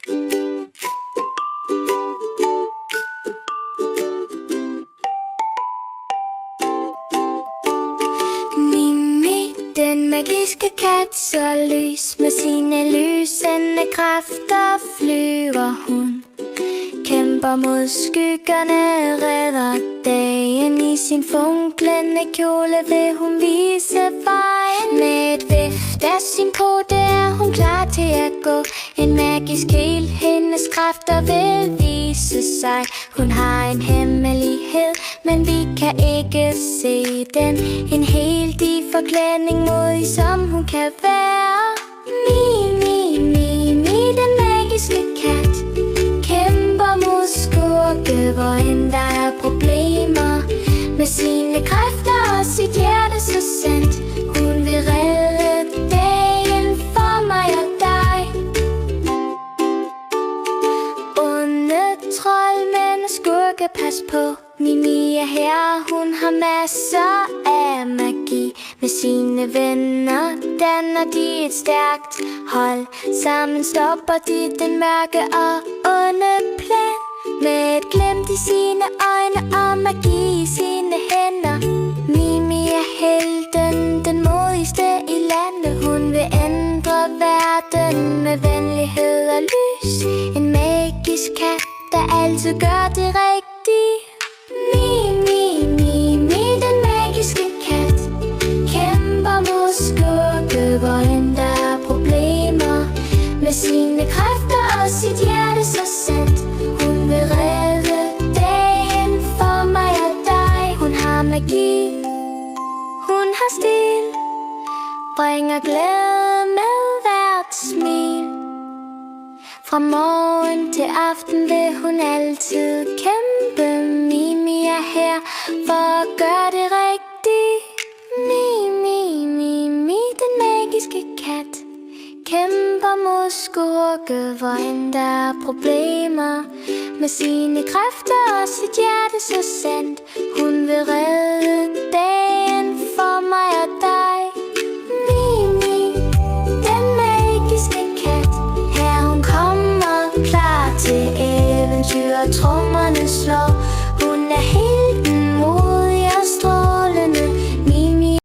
Mimi, den magiske kat, så lys med sine lysende kræfter flyver hun. Kæmper mod skyggerne, redder dagen. I sin funklende kjole vil hun vise vejen. Med et vift af sin pote er hun klar til at gå. En magisk hel, hendes kræfter vil vise sig. Hun har en hemmelighed, men vi kan ikke se den. En helt i forklædning, modig som hun kan være. Mimi, Mimi, den magiske kat, kæmper mod skurke, hvor end der er problemer. Med sine kræfter og sit hjerte så sandt, hun vil redde dagen for mig og dig. Onde troldmænd og skurke, pas på. Mimi er her, hun har masser af magi. Med sine venner danner de et stærkt hold. Sammen stopper de den mørke og onde plan. Med et glimt i sine øjne og magi i sine hænder. Mimi er helten, den modigste i landet. Hun vil ændre verden med venlighed og lys. En magisk kat, der altid gør det rigtige. Mimi, Mimi, den magiske kat, kæmper mod skurke, hvor end der er problemer. Med sine kræfter og sit hjerte så sandt, hun vil redde dagen for mig og dig. Hun har magi, hun har stil, bringer glæde med hvert smil. Fra morgen til aften vil hun altid kæmpe. Mimi er her for at gøre det rigtigt. Mimi, Mimi, den magiske kat, kæmper mod skurke, hvor end der er problemer. Med sine kræfter og sit hjerte så sandt, hun vil redde